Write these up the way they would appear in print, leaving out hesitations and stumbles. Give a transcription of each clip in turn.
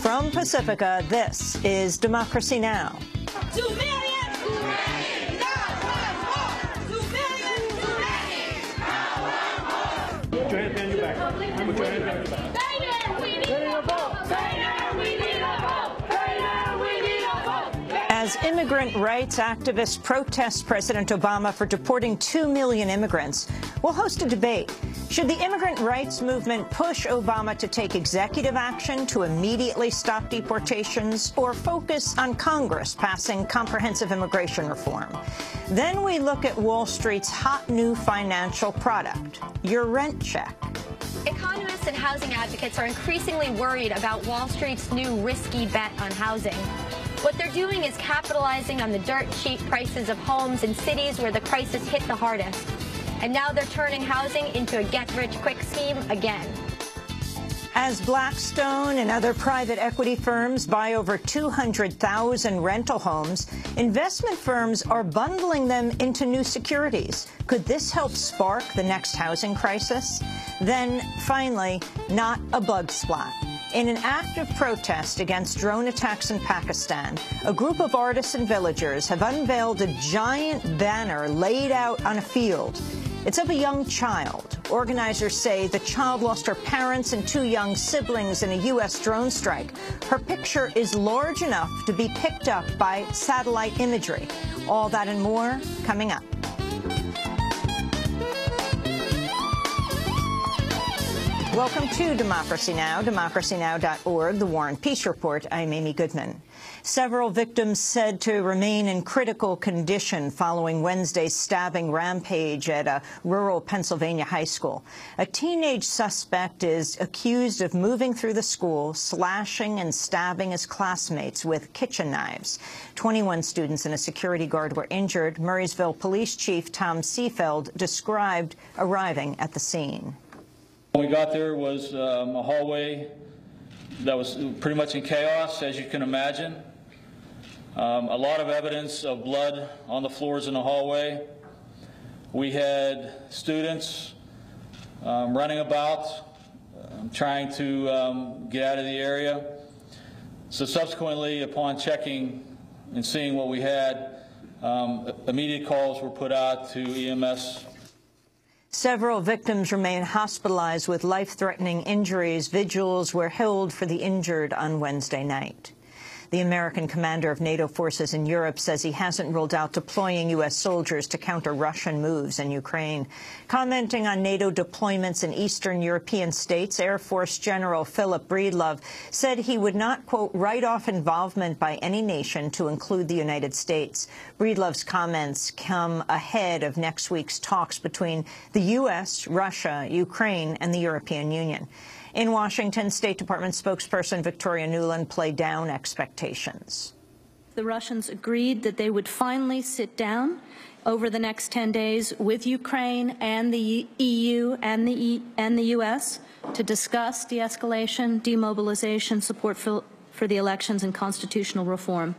From Pacifica, this is Democracy Now! 2 million! 2 million! Not one more! 2 million! 2 million! Not one more! Put your hands behind your back. Put your hands behind your back. Say we need a vote! Say we need a vote! Say we need a vote! As immigrant rights activists protest President Obama for deporting 2 million immigrants, we'll host a debate. Should the immigrant rights movement push Obama to take executive action to immediately stop deportations, or focus on Congress passing comprehensive immigration reform? Then we look at Wall Street's hot new financial product, your rent check. Economists and housing advocates are increasingly worried about Wall Street's new risky bet on housing. What they're doing is capitalizing on the dirt cheap prices of homes in cities where the crisis hit the hardest. And now they're turning housing into a get-rich-quick scheme again. As Blackstone and other private equity firms buy over 200,000 rental homes, investment firms are bundling them into new securities. Could this help spark the next housing crisis? Then, finally, not a blood splat. In an act of protest against drone attacks in Pakistan, a group of artists and villagers have unveiled a giant banner laid out on a field. It's of a young child. Organizers say the child lost her parents and 2 young siblings in a U.S. drone strike. Her picture is large enough to be picked up by satellite imagery. All that and more coming up. Welcome to Democracy Now!, democracynow.org, The War and Peace Report. I'm Amy Goodman. Several victims said to remain in critical condition following Wednesday's stabbing rampage at a rural Pennsylvania high school. A teenage suspect is accused of moving through the school, slashing and stabbing his classmates with kitchen knives. 21 students and a security guard were injured. Murraysville Police Chief Tom Seefeld described arriving at the scene. When we got there was a hallway that was pretty much in chaos, as you can imagine. A lot of evidence of blood on the floors in the hallway. We had students running about, trying to get out of the area. So subsequently, upon checking and seeing what we had, immediate calls were put out to EMS. Several victims remain hospitalized with life-threatening injuries. Vigils were held for the injured on Wednesday night. The American commander of NATO forces in Europe says he hasn't ruled out deploying U.S. soldiers to counter Russian moves in Ukraine. Commenting on NATO deployments in Eastern European states, Air Force General Philip Breedlove said he would not, quote, write off involvement by any nation to include the United States. Breedlove's comments come ahead of next week's talks between the U.S., Russia, Ukraine, and the European Union. In Washington, State Department spokesperson Victoria Nuland played down expectations. The Russians agreed that they would finally sit down over the next 10 days with Ukraine and the EU and the U.S. to discuss de-escalation, demobilization, support for the elections, and constitutional reform.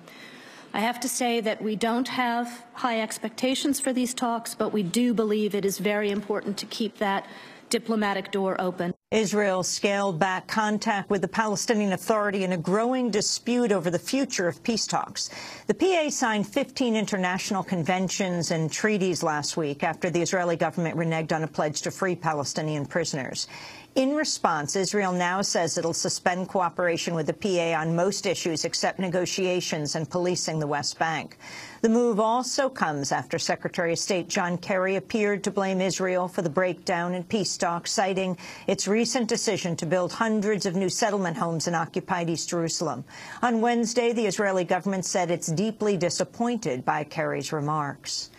I have to say that we don't have high expectations for these talks, but we do believe it is very important to keep that diplomatic door open. Israel scaled back contact with the Palestinian Authority in a growing dispute over the future of peace talks. The PA signed 15 international conventions and treaties last week after the Israeli government reneged on a pledge to free Palestinian prisoners. In response, Israel now says it'll suspend cooperation with the PA on most issues except negotiations and policing the West Bank. The move also comes after Secretary of State John Kerry appeared to blame Israel for the breakdown in peace talks, citing its recent decision to build hundreds of new settlement homes in occupied East Jerusalem. On Wednesday, the Israeli government said it's deeply disappointed by Kerry's remarks.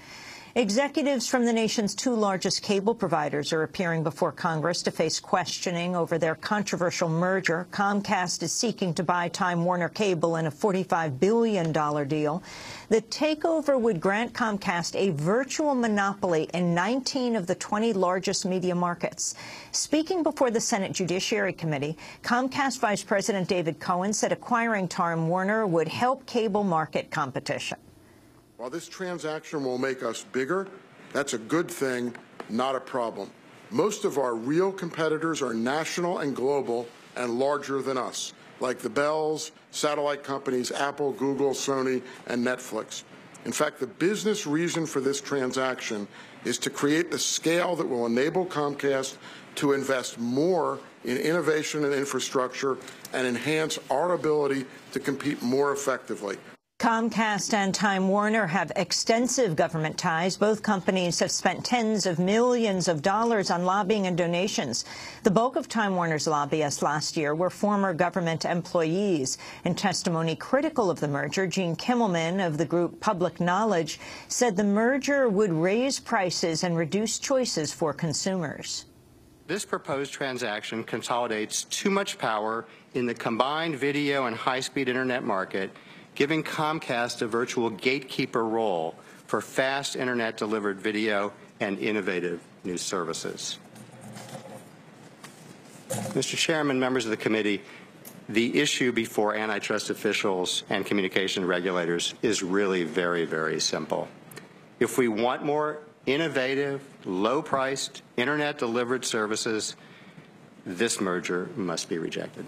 Executives from the nation's 2 largest cable providers are appearing before Congress to face questioning over their controversial merger. Comcast is seeking to buy Time Warner Cable in a $45 billion deal. The takeover would grant Comcast a virtual monopoly in 19 of the 20 largest media markets. Speaking before the Senate Judiciary Committee, Comcast Vice President David Cohen said acquiring Time Warner would help cable market competition. While this transaction will make us bigger, that's a good thing, not a problem. Most of our real competitors are national and global and larger than us. like the Bells, satellite companies Apple, Google, Sony, and Netflix. In fact, the business reason for this transaction is to create the scale that will enable Comcast to invest more in innovation and infrastructure and enhance our ability to compete more effectively. Comcast and Time Warner have extensive government ties. Both companies have spent tens of millions of dollars on lobbying and donations. The bulk of Time Warner's lobbyists last year were former government employees. In testimony critical of the merger, Gene Kimmelman of the group Public Knowledge said the merger would raise prices and reduce choices for consumers. This proposed transaction consolidates too much power in the combined video and high-speed internet market, giving Comcast a virtual gatekeeper role for fast internet-delivered video and innovative news services. Mr. Chairman, members of the committee, the issue before antitrust officials and communication regulators is really very, very simple. If we want more innovative, low-priced, internet-delivered services, this merger must be rejected.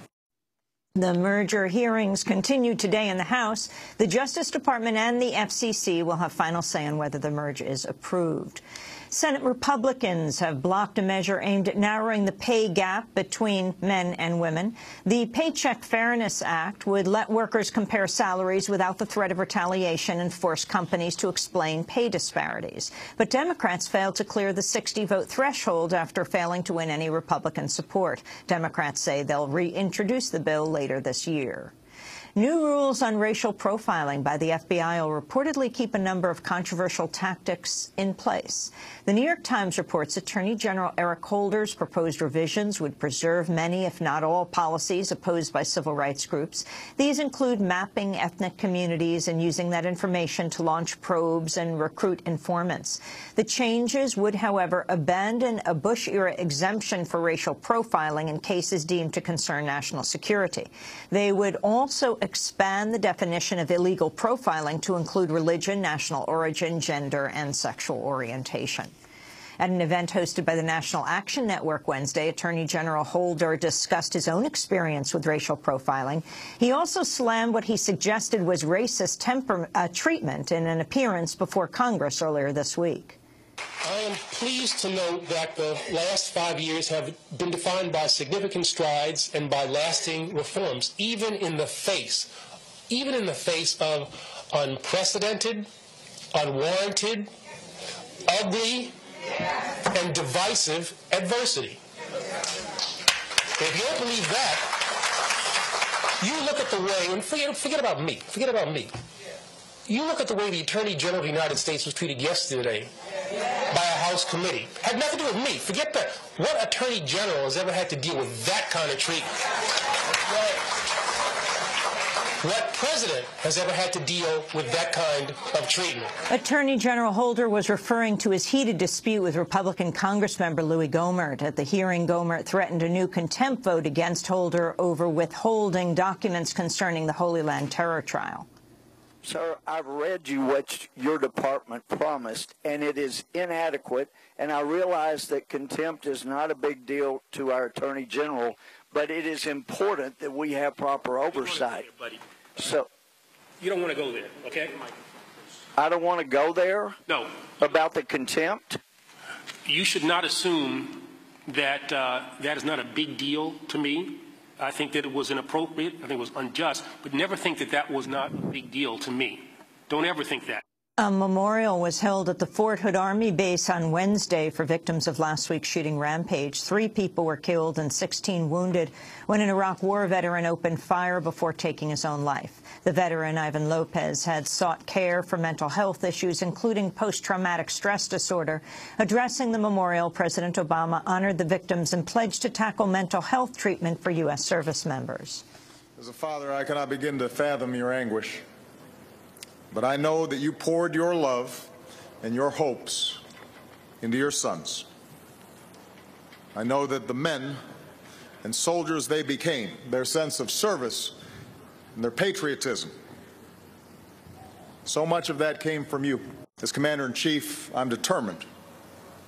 The merger hearings continue today in the House. The Justice Department and the FCC will have final say on whether the merger is approved. Senate Republicans have blocked a measure aimed at narrowing the pay gap between men and women. The Paycheck Fairness Act would let workers compare salaries without the threat of retaliation and force companies to explain pay disparities. But Democrats failed to clear the 60-vote threshold after failing to win any Republican support. Democrats say they'll reintroduce the bill later this year. New rules on racial profiling by the FBI will reportedly keep a number of controversial tactics in place. The New York Times reports Attorney General Eric Holder's proposed revisions would preserve many, if not all, policies opposed by civil rights groups. These include mapping ethnic communities and using that information to launch probes and recruit informants. The changes would, however, abandon a Bush-era exemption for racial profiling in cases deemed to concern national security. They would also expand the definition of illegal profiling to include religion, national origin, gender, and sexual orientation. At an event hosted by the National Action Network Wednesday, Attorney General Holder discussed his own experience with racial profiling. He also slammed what he suggested was racist treatment in an appearance before Congress earlier this week. I am pleased to note that the last 5 years have been defined by significant strides and by lasting reforms, even in the face of unprecedented, unwarranted, ugly, and divisive adversity. If you don't believe that, you look at the way, and forget about me. You look at the way the Attorney General of the United States was treated yesterday by a House committee. Had nothing to do with me. Forget that. What Attorney General has ever had to deal with that kind of treatment? What president has ever had to deal with that kind of treatment? Attorney General Holder was referring to his heated dispute with Republican Congressmember Louis Gohmert. At the hearing, Gohmert threatened a new contempt vote against Holder over withholding documents concerning the Holy Land terror trial. Sir, I've read you what your department promised, and it is inadequate, and I realize that contempt is not a big deal to our Attorney General, but it is important that we have proper oversight. So, you don't want to go there, okay? I don't want to go there? No. About the contempt? You should not assume that that is not a big deal to me. I think that it was inappropriate. I think it was unjust. But never think that that was not a big deal to me. Don't ever think that. A memorial was held at the Fort Hood Army base on Wednesday for victims of last week's shooting rampage. 3 people were killed and 16 wounded when an Iraq War veteran opened fire before taking his own life. The veteran, Ivan Lopez, had sought care for mental health issues, including post-traumatic stress disorder. Addressing the memorial, President Obama honored the victims and pledged to tackle mental health treatment for U.S. service members. As a father, I cannot begin to fathom your anguish. But I know that you poured your love and your hopes into your sons. I know that the men and soldiers they became, their sense of service and their patriotism, so much of that came from you. As Commander-in-Chief, I'm determined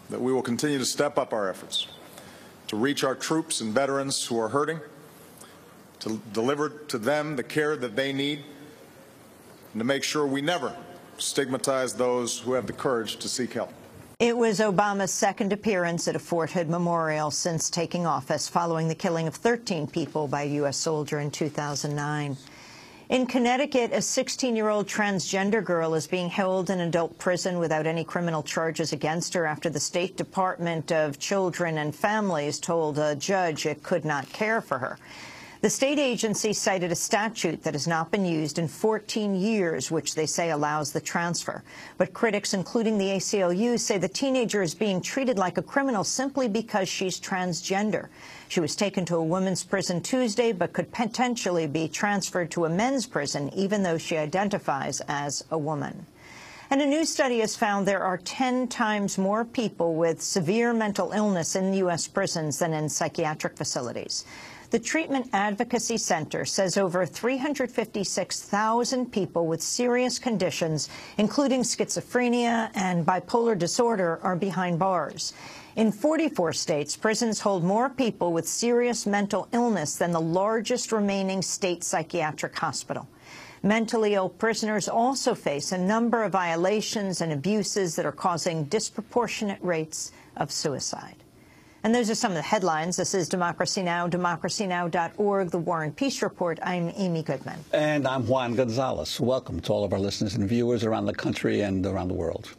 that we will continue to step up our efforts to reach our troops and veterans who are hurting to deliver to them the care that they need, and to make sure we never stigmatize those who have the courage to seek help. It was Obama's second appearance at a Fort Hood memorial since taking office, following the killing of 13 people by a U.S. soldier in 2009. In Connecticut, a 16-year-old transgender girl is being held in adult prison without any criminal charges against her after the State Department of Children and Families told a judge it could not care for her. The state agency cited a statute that has not been used in 14 years, which they say allows the transfer. But critics, including the ACLU, say the teenager is being treated like a criminal simply because she's transgender. She was taken to a women's prison Tuesday, but could potentially be transferred to a men's prison, even though she identifies as a woman. And a new study has found there are 10 times more people with severe mental illness in U.S. prisons than in psychiatric facilities. The Treatment Advocacy Center says over 356,000 people with serious conditions, including schizophrenia and bipolar disorder, are behind bars. In 44 states, prisons hold more people with serious mental illness than the largest remaining state psychiatric hospital. Mentally ill prisoners also face a number of violations and abuses that are causing disproportionate rates of suicide. And those are some of the headlines. This is Democracy Now!, democracynow.org, The War and Peace Report. I'm Amy Goodman. And I'm Juan Gonzalez. Welcome to all of our listeners and viewers around the country and around the world.